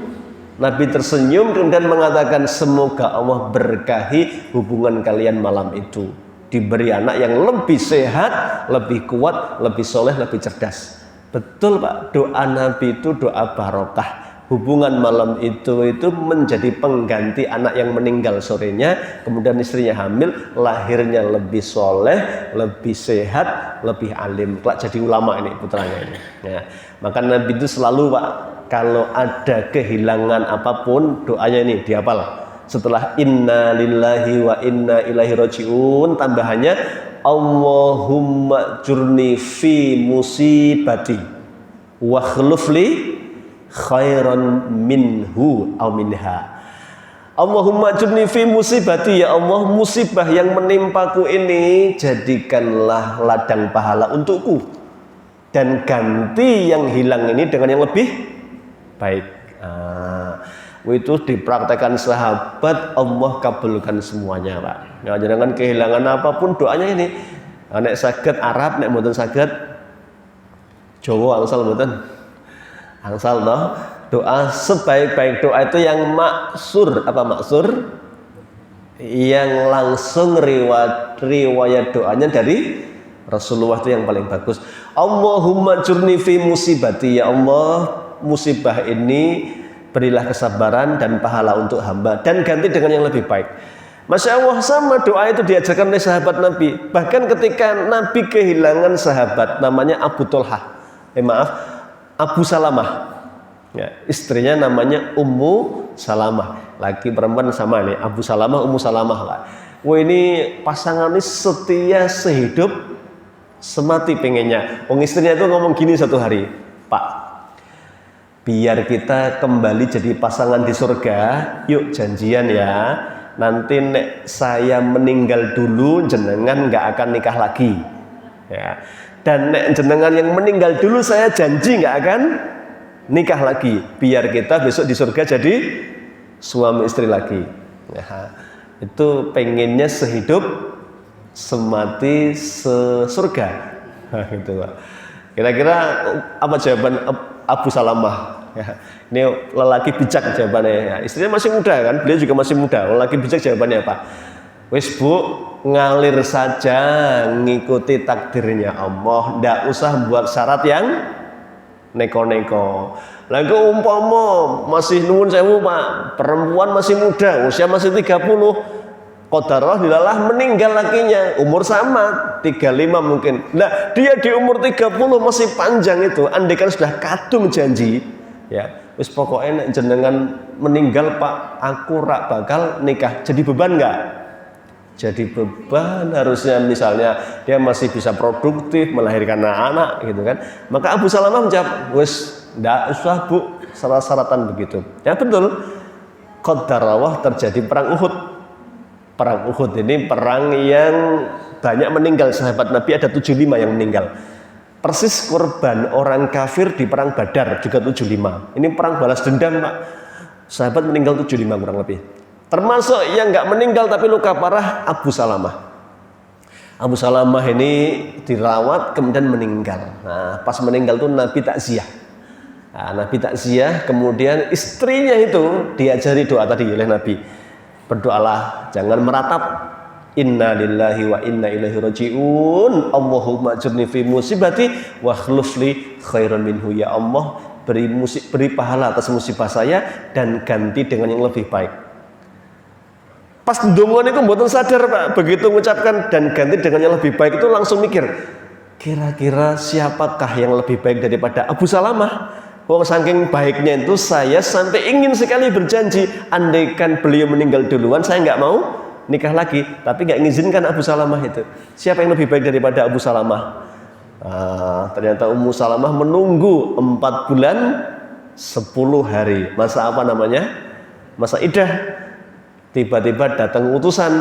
kemudian mengatakan, semoga Allah berkahi hubungan kalian malam itu, diberi anak yang lebih sehat, lebih kuat, lebih soleh, lebih cerdas. Betul Pak, doa Nabi itu doa barokah. Hubungan malam itu menjadi pengganti anak yang meninggal sorenya, kemudian istrinya hamil, lahirnya lebih soleh, lebih sehat, lebih alim, kelak jadi ulama ini putranya ini. Ya. Maka Nabi itu selalu Pak, kalau ada kehilangan apapun, doanya ini dihafal. Setelah inna lillahi wa inna ilaihi rajiun, tambahannya Allahumma jurni fi musibati wa khlufli khairan minhu aw minha. Allahumma jurni fi musibati, ya Allah, musibah yang menimpaku ini jadikanlah ladang pahala untukku, dan ganti yang hilang ini dengan yang lebih baik. Itu dipraktekkan sahabat, Allah kabulkan semuanya Pak. Ya, jangan kehilangan apapun, doanya ini. Nek saged Arab, nek mboten saged Jawa angsal mboten. Angsal toh, doa sebaik-baik doa itu yang maksur. Apa maksur? Yang langsung riwayat doanya dari Rasulullah itu yang paling bagus. Allahumma jurni fi musibati, ya Allah, musibah ini berilah kesabaran dan pahala untuk hamba, dan ganti dengan yang lebih baik. Masya Allah, sama doa itu diajarkan oleh sahabat Nabi. Bahkan ketika Nabi kehilangan sahabat namanya Abu Tolhah, Abu Salamah, ya, istrinya namanya Ummu Salamah, laki perempuan sama nih, Abu Salamah, Ummu Salamah lah. Wah, ini pasangan ini setia sehidup semati pengennya. Wong istrinya itu ngomong gini satu hari, Pak, biar kita kembali jadi pasangan di surga, yuk janjian ya. Nanti nek saya meninggal dulu, jenengan nggak akan nikah lagi, ya. Dan nek jenengan yang meninggal dulu, saya janji nggak akan nikah lagi. Biar kita besok di surga jadi suami istri lagi. Ya, itu pengennya sehidup semati sesurga. Nah, gitu Pak. Kira-kira apa jawaban Abu Salamah? Ya, ini lelaki bijak jawabannya. Ya, istrinya masih muda kan, beliau juga masih muda. Lelaki bijak jawabannya apa? Wis Bu, ngalir saja, ngikuti takdirnya Allah, ndak usah buat syarat yang neko-neko. Lagi umpama masih nuwun sewu Pak, perempuan masih muda, usia masih 30, qadarullah dilalah meninggal lakinya, umur sama 35 mungkin. Nah, dia di umur 30 masih panjang itu, andai kan sudah kadung janji, ya, wis pokoknya jenengan meninggal Pak, aku rak bakal nikah. Jadi beban enggak? jadi beban. Harusnya misalnya dia masih bisa produktif melahirkan anak gitu kan. Maka Abu Salamah menjawab, wes ndak usah bu, syarat-syaratan begitu. Ya betul, qaddarawah terjadi perang Uhud. Perang Uhud ini perang yang banyak meninggal sahabat Nabi, ada 75 yang meninggal. Persis korban orang kafir di perang Badar juga 75. Ini perang balas dendam Pak. Sahabat meninggal 75 kurang lebih. Termasuk yang nggak meninggal tapi luka parah Abu Salamah. Abu Salamah ini dirawat kemudian meninggal. Nah, pas meninggal tuh Nabi takziah. Nabi takziah, kemudian istrinya itu diajari doa tadi oleh Nabi. Berdoalah, jangan meratap. Inna lillahi wa inna ilaihi raji'un. Allahumma ajurni fi musibati wa khlufli khairan minhu. Ya Allah, beri pahala atas musibah saya dan ganti dengan yang lebih baik. Pas ndonga niku mboten sadar Pak, begitu mengucapkan dan ganti dengan yang lebih baik itu langsung mikir, kira-kira siapakah yang lebih baik daripada Abu Salamah? Wong saking baiknya itu saya sampai ingin sekali berjanji, andaikan beliau meninggal duluan saya nggak mau nikah lagi, tapi nggak mengizinkan Abu Salamah itu. Siapa yang lebih baik daripada Abu Salamah? Ternyata Ummu Salamah menunggu 4 bulan 10 hari. Masa apa namanya? Masa iddah. Tiba-tiba datang utusan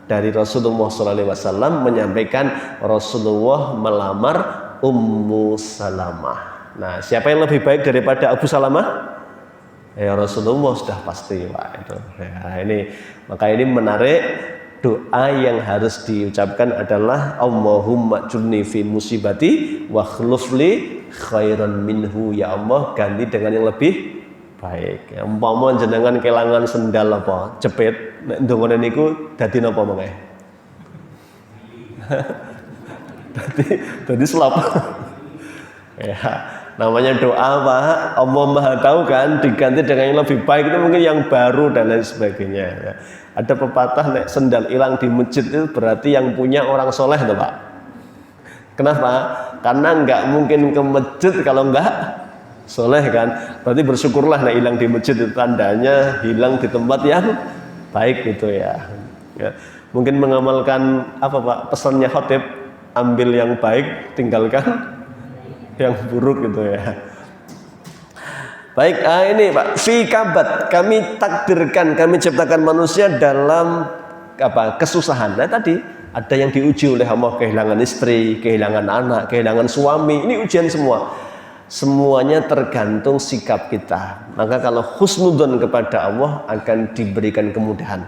dari Rasulullah SAW menyampaikan Rasulullah melamar Ummu Salamah. Nah, siapa yang lebih baik daripada Abu Salamah? Ya Rasulullah sudah pasti Pak itu. Ya, maka ini menarik, doa yang harus diucapkan adalah Allahumma jurni fi musibati wa khlufli khairan minhu. Ya Allah, ganti dengan yang lebih baik. Ya, umpama jenengan kelangan sendal apa jepit, nek ndongone niku dadi napa mangke? Dadi selap. Ya, namanya doa Pak, Allah Maha tahu kan, diganti dengan yang lebih baik itu mungkin yang baru dan lain sebagainya. Ya. Ada pepatah, nek sendal hilang di masjid itu berarti yang punya orang soleh tuh Pak. Kenapa? Karena nggak mungkin ke masjid kalau nggak soleh kan. Berarti bersyukurlah nek hilang di masjid itu tandanya hilang di tempat yang baik gitu ya. Ya. Mungkin mengamalkan apa Pak pesannya khotib, ambil yang baik, tinggalkan yang buruk gitu ya. Baik, ini Pak, fi kabat, kami takdirkan, kami ciptakan manusia dalam kesusahan. Nah tadi ada yang diuji oleh Allah, kehilangan istri, kehilangan anak, kehilangan suami. Ini ujian semua. Semuanya tergantung sikap kita. Maka kalau husnudzon kepada Allah akan diberikan kemudahan.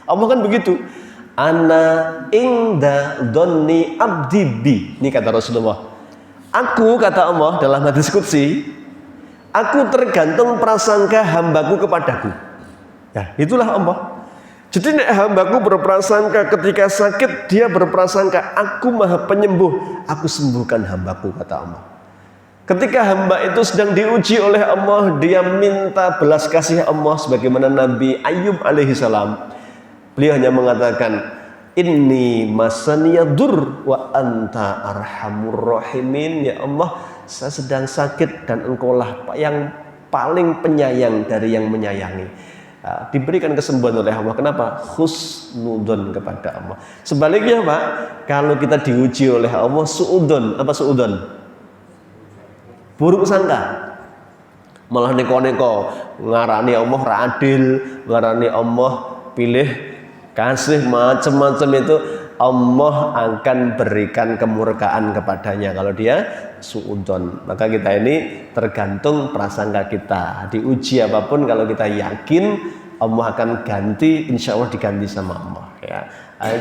Allah kan begitu. Ana inda dhanni abdi bi. Ini kata Rasulullah. Aku, kata Allah dalam hadis qudsi, aku tergantung prasangka hambaku kepadaku. Ya, itulah Allah. Jadi hambaku berprasangka ketika sakit, dia berprasangka aku maha penyembuh, aku sembuhkan hambaku, kata Allah. Ketika hamba itu sedang diuji oleh Allah, dia minta belas kasih Allah sebagaimana Nabi Ayub alaihissalam. Beliau hanya mengatakan, Inni masaniyadur wa anta arhamur rahimin. Ya Allah, saya sedang sakit dan engkaulah yang paling penyayang dari yang menyayangi. Diberikan kesembuhan oleh Allah. Kenapa? Husnudzon kepada Allah. Sebaliknya Pak, kalau kita diuji oleh Allah, suudzon. Apa suudzon? Buruk sangka. Malah neko-neko ngarani Allah adil, ngarani Allah pilih kasih, macam-macam itu Allah akan berikan kemurkaan kepadanya kalau dia suudzon. Maka kita ini tergantung prasangka kita. Diuji apapun kalau kita yakin Allah akan ganti, insya Allah diganti sama Allah ya.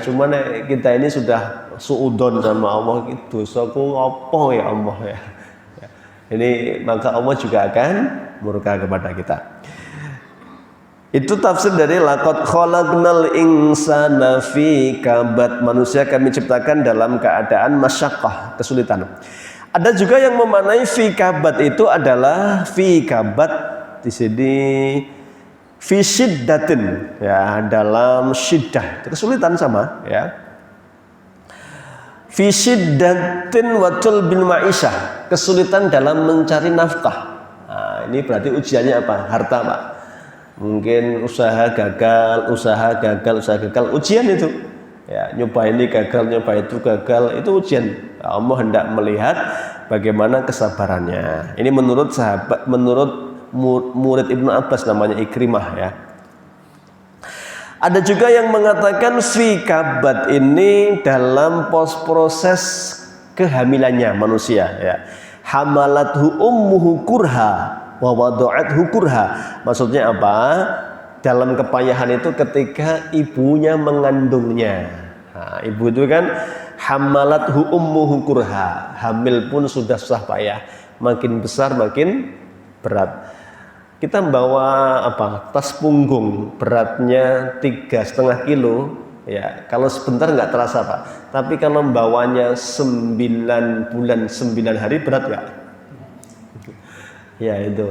Cuman kita ini sudah suudzon sama Allah, dosaku apa ya Allah ya. Ini maka Allah juga akan murka kepada kita. Itu tafsir dari laqad khalaqnal insana fi kabad. Manusia kami ciptakan dalam keadaan masyaqqah, kesulitan. Ada juga yang memaknai fi kabad itu adalah fi kabad di sini fi syiddatin ya, dalam syiddah, kesulitan sama ya. Fi syiddatin wa tulbil ma'isyah, kesulitan dalam mencari nafkah. Nah, ini berarti ujiannya apa? Harta Pak. Mungkin usaha gagal, ujian itu. Ya, nyoba ini gagal, nyoba itu gagal, itu ujian. Allah hendak melihat bagaimana kesabarannya. Ini menurut murid Ibnu Abbas namanya Ikrimah ya. Ada juga yang mengatakan fi kabad ini dalam proses kehamilannya manusia ya. Hamalathu ummuhu kurha wa wada'athu kurha. Maksudnya apa? Dalam kepayahan itu ketika ibunya mengandungnya. Nah, ibu itu kan hamalathu ummuhu kurha. Hamil pun sudah susah payah. Makin besar makin berat. Kita membawa tas punggung beratnya 3,5 kilo ya, kalau sebentar nggak terasa Pak, tapi kalau membawanya 9 bulan 9 hari berat nggak? Ya itu.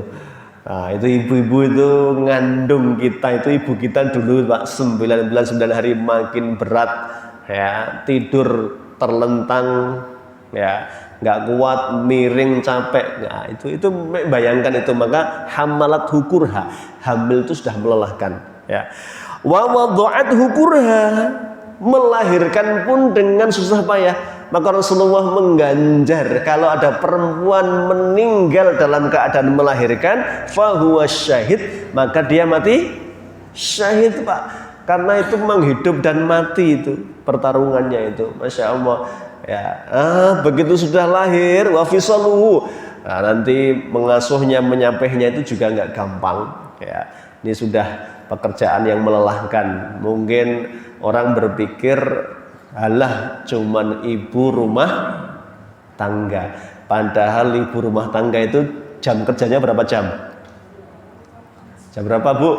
Nah, itu ibu-ibu itu ngandung kita, itu ibu kita dulu Pak, 9 bulan 9 hari makin berat ya, tidur terlentang ya, nggak kuat, miring, capek. Nah, itu bayangkan itu, maka hamalat hukurha, hamil itu sudah melelahkan ya. Wa wada'at hukurha, melahirkan pun dengan susah payah. Maka Rasulullah mengganjar kalau ada perempuan meninggal dalam keadaan melahirkan, fahuwa syahid, maka dia mati syahid Pak, karena itu menghidup dan mati itu pertarungannya itu, Masya Allah ya. Begitu sudah lahir wa fisaluhu, nanti mengasuhnya, menyampainya itu juga nggak gampang ya. Ini sudah pekerjaan yang melelahkan. Mungkin orang berpikir alah cuman ibu rumah tangga, padahal ibu rumah tangga itu jam kerjanya berapa jam? Jam berapa Bu?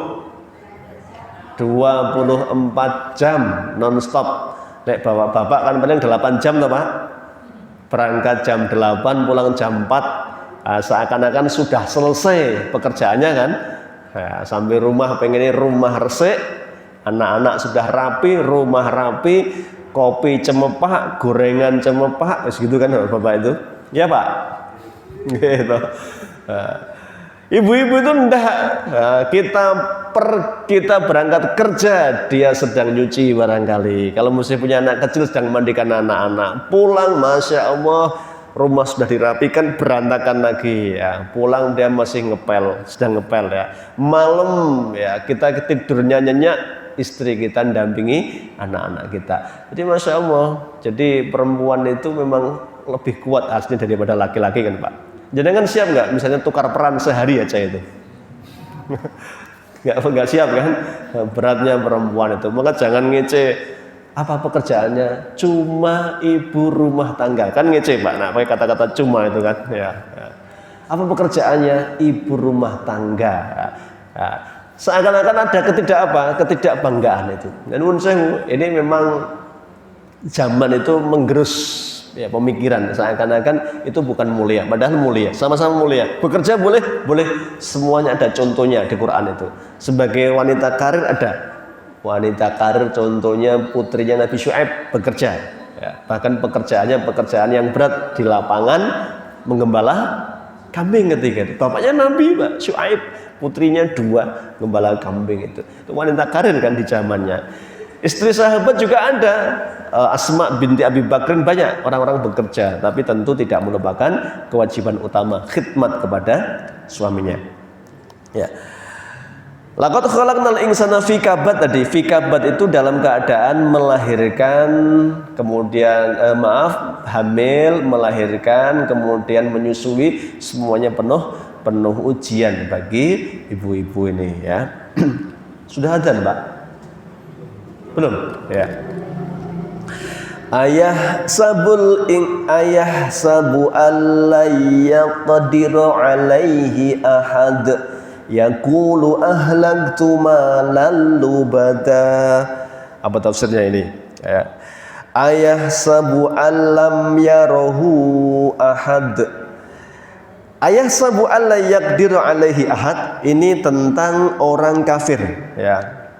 24 jam non-stop. Nek bapak kan paling 8 jam toh Pak, berangkat jam 8 pulang jam 4. Seakan-akan sudah selesai pekerjaannya kan ya, sampai rumah pengennya rumah resik, anak-anak sudah rapi, rumah rapi, kopi cemepak, gorengan cemepak, gitu kan Bapak itu ya Pak gitu. Ibu-ibu itu enggak, kita berangkat kerja, dia sedang nyuci barangkali. Kalau mesti punya anak kecil sedang mandikan anak-anak. Pulang, Masya Allah, rumah sudah dirapikan, berantakan lagi ya. Pulang dia masih sedang ngepel ya. Malam ya, kita tidurnya nyenyak, istri kita dampingi anak-anak kita. Jadi Masya Allah, jadi perempuan itu memang lebih kuat aslinya daripada laki-laki kan Pak. Jangan siap nggak misalnya tukar peran sehari aja itu? nggak siap kan, beratnya perempuan itu. Maka jangan ngece apa pekerjaannya, cuma ibu rumah tangga kan, ngece Pak. Nah pakai kata-kata cuma itu kan ya. Apa pekerjaannya? Ibu rumah tangga ya. Seakan-akan ada ketidakbanggaan itu. Dan ini memang zaman itu menggerus ya pemikiran, seakan-akan itu bukan mulia, padahal mulia, sama-sama mulia. Bekerja boleh, semuanya ada contohnya di Quran itu. Sebagai wanita karir ada wanita karir, contohnya putrinya Nabi Syuaib bekerja ya. Bahkan pekerjaan yang berat di lapangan, menggembala kambing ketika itu. Bapaknya Nabi Pak Syuaib, putrinya 2 gembala kambing itu wanita karir kan di zamannya. Istri sahabat juga ada, Asma binti Abi Bakrin, banyak orang-orang bekerja, tapi tentu tidak melupakan kewajiban utama khidmat kepada suaminya. Ya. Laqad khalaqnal insana fi kabad tadi, fi kabad itu dalam keadaan melahirkan, kemudian hamil, melahirkan, kemudian menyusui, semuanya penuh ujian bagi ibu-ibu ini ya. Sudah adzan Pak? Belum ya. Ayah sabu allayaqdiru alaihi ahad yaqulu ahlaktu malan lubada. Apa tafsirnya ini ya? Ayah sabu allam yarahu ahad. Ayah sabu allayaqdiru alaihi ahad, ini tentang orang kafir ya.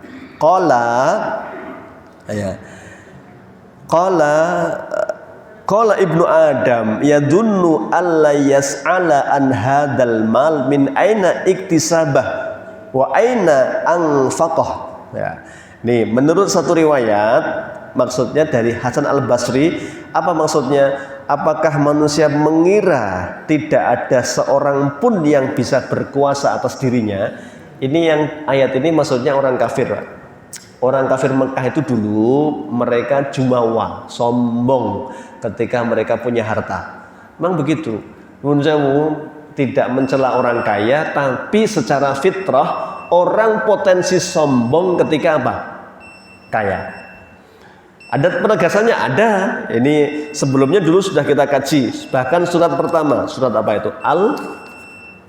Qala ibnu Adam yadunnu alla yas'ala an hadal mal min aina iktisabah wa aina anfaqah ya. Nih menurut satu riwayat maksudnya dari Hasan Al-Basri. Apa maksudnya? Apakah manusia mengira tidak ada seorang pun yang bisa berkuasa atas dirinya? Ini yang ayat ini maksudnya orang kafir. Orang kafir Mekah itu dulu mereka jumawa, sombong ketika mereka punya harta. Memang begitu. Nun sewu, tidak mencela orang kaya, tapi secara fitrah orang potensi sombong ketika apa? Kaya. Ada penegasannya? Ada. Ini sebelumnya dulu sudah kita kaji. Bahkan surat pertama, surat apa itu?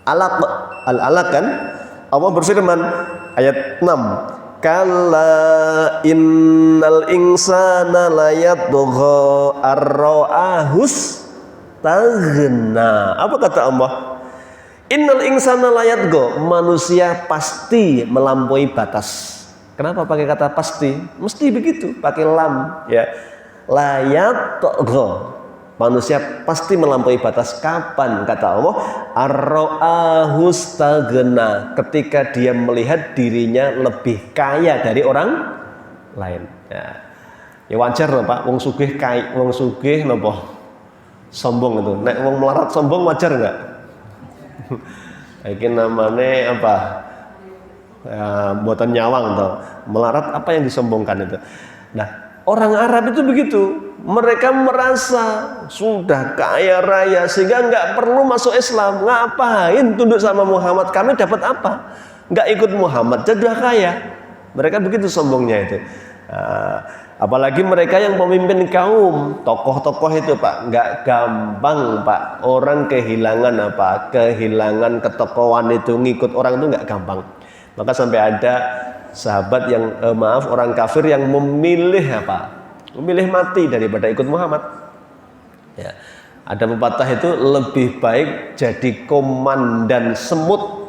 Al-Alaq kan? Allah berfirman ayat 6. Kalla innal insana layatgha ar-ra'ahus taghna. Apa kata Allah? Innal insana layatgha, manusia pasti melampaui batas. Kenapa pakai kata pasti? Mesti begitu, pakai lam ya. Layatgha, manusia pasti melampaui batas. Kapan kata Allah? Ar-ra'ahu staghna, ketika dia melihat dirinya lebih kaya dari orang lain. Ya wajar loh Pak, wong sugih kaya, wong sugih napa? Sombong itu. Nek wong melarat sombong wajar enggak? Ini namanya apa? Buatan nyawang toh. Melarat apa yang disombongkan itu. Nah, orang Arab itu begitu. Mereka merasa sudah kaya raya sehingga nggak perlu masuk Islam. Ngapain tunduk sama Muhammad? Kami dapat apa? Nggak ikut Muhammad, jadi udah kaya. Mereka begitu sombongnya itu. Apalagi mereka yang pemimpin kaum, tokoh-tokoh itu Pak, nggak gampang Pak. Orang kehilangan apa? Kehilangan ketokohan itu, ngikut orang itu nggak gampang. Maka sampai ada sahabat yang orang kafir yang memilih apa? Memilih mati daripada ikut Muhammad. Ya. Ada pepatah itu lebih baik jadi komandan semut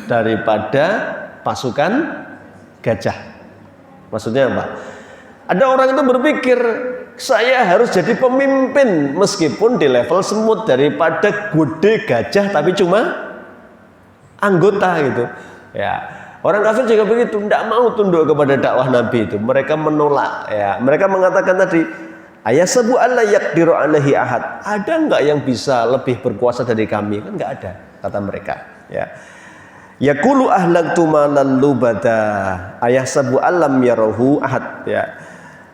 daripada pasukan gajah. Maksudnya apa? Ada orang itu berpikir saya harus jadi pemimpin meskipun di level semut daripada gede gajah tapi cuma anggota gitu. Ya, orang kafir juga begitu, tidak mau tunduk kepada dakwah Nabi itu. Mereka menolak. Ya, mereka mengatakan tadi, ayasabu alla yaqdiru alaihi ahad. Ada enggak yang bisa lebih berkuasa dari kami? Kan enggak ada, kata mereka. Ya. Yaqulu ahlaktu malan lubada ayasabu allam yarahu ahad. Ya.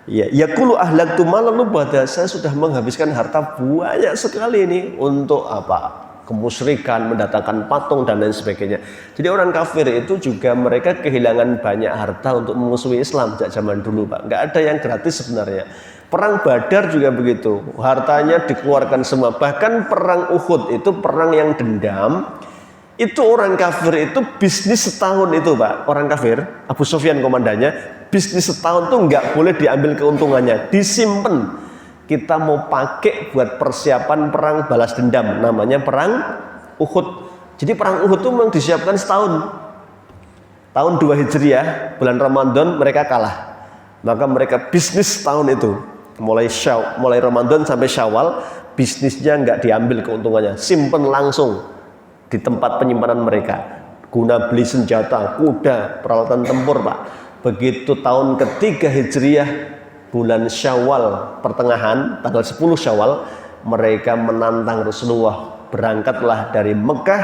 Ya, yaqulu ahlaktu malan lubada, saya sudah menghabiskan harta banyak sekali ini untuk apa? Kemusyrikan, mendatangkan patung dan lain sebagainya. Jadi orang kafir itu juga mereka kehilangan banyak harta untuk memusuhi Islam sejak zaman dulu Pak. Nggak ada yang gratis sebenarnya. Perang Badar juga begitu, hartanya dikeluarkan semua. Bahkan perang Uhud itu perang yang dendam. Itu orang kafir itu bisnis setahun itu Pak. Orang kafir, Abu Sufyan komandannya, bisnis setahun tuh nggak boleh diambil keuntungannya, disimpan. Kita mau pakai buat persiapan perang balas dendam, namanya perang Uhud. Jadi perang Uhud itu memang disiapkan setahun. Tahun 2 Hijriah, bulan Ramadan mereka kalah. Maka mereka bisnis setahun itu, mulai Ramadan sampai Syawal, bisnisnya nggak diambil keuntungannya, simpen langsung di tempat penyimpanan mereka. Guna beli senjata, kuda, peralatan tempur Pak. Begitu tahun ketiga Hijriah, bulan Syawal pertengahan, tanggal 10 Syawal, mereka menantang Rasulullah. Berangkatlah dari Mekah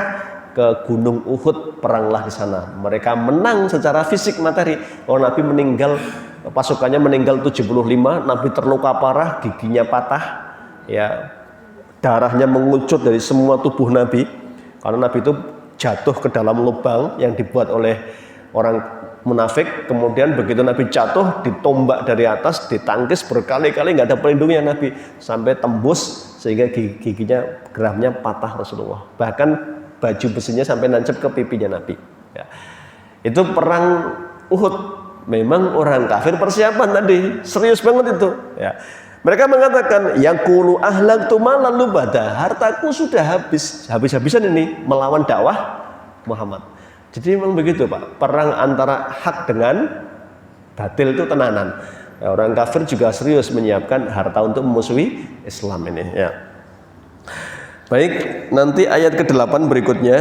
ke Gunung Uhud, peranglah di sana. Mereka menang secara fisik materi. Nabi meninggal, pasukannya meninggal 75, Nabi terluka parah, giginya patah, ya, darahnya mengucut dari semua tubuh Nabi. Karena Nabi itu jatuh ke dalam lubang yang dibuat oleh orang munafik. Kemudian begitu Nabi jatuh, ditombak dari atas, ditangkis berkali-kali, nggak ada pelindungnya Nabi, sampai tembus sehingga giginya, geramnya patah Rasulullah. Bahkan baju besinya sampai nancep ke pipinya Nabi. Ya. Itu perang Uhud. Memang orang kafir persiapan tadi, serius banget itu. Ya. Mereka mengatakan, yaqulu ahlaktu malan lubada, hartaku sudah habis-habisan ini melawan dakwah Muhammad. Jadi memang begitu Pak, perang antara hak dengan batil itu tenanan. Ya, orang kafir juga serius menyiapkan harta untuk memusuhi Islam ini. Ya. Baik, nanti ayat ke-8 berikutnya,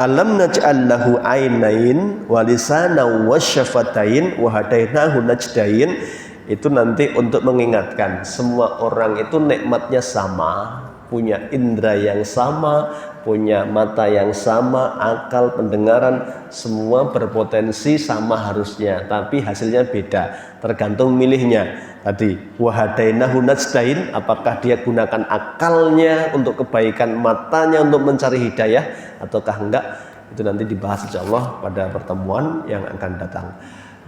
alam naj'al lahu ainain wa lisanan wa syafatain wa hadainahu najdain Itu nanti untuk mengingatkan semua orang itu nikmatnya sama, punya indera yang sama, punya mata yang sama, akal, pendengaran, semua berpotensi sama harusnya, tapi hasilnya beda, tergantung milihnya. Tadi wahadainahu najdain, apakah dia gunakan akalnya untuk kebaikan, matanya untuk mencari hidayah ataukah enggak, itu nanti dibahas insyaallah pada pertemuan yang akan datang.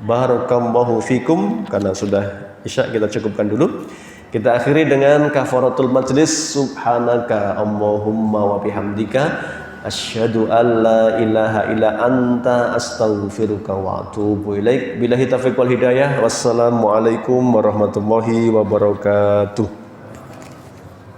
Barakallahu fikum. Karena sudah isya kita cukupkan dulu. Kita akhiri dengan kafaratul majlis. Subhanaka Allahumma wa bihamdika asyhadu an la ilaha illa anta astaghfiruka wa atubu ilaik. Billahi taufiq wal hidayah. Wassalamualaikum warahmatullahi wabarakatuh.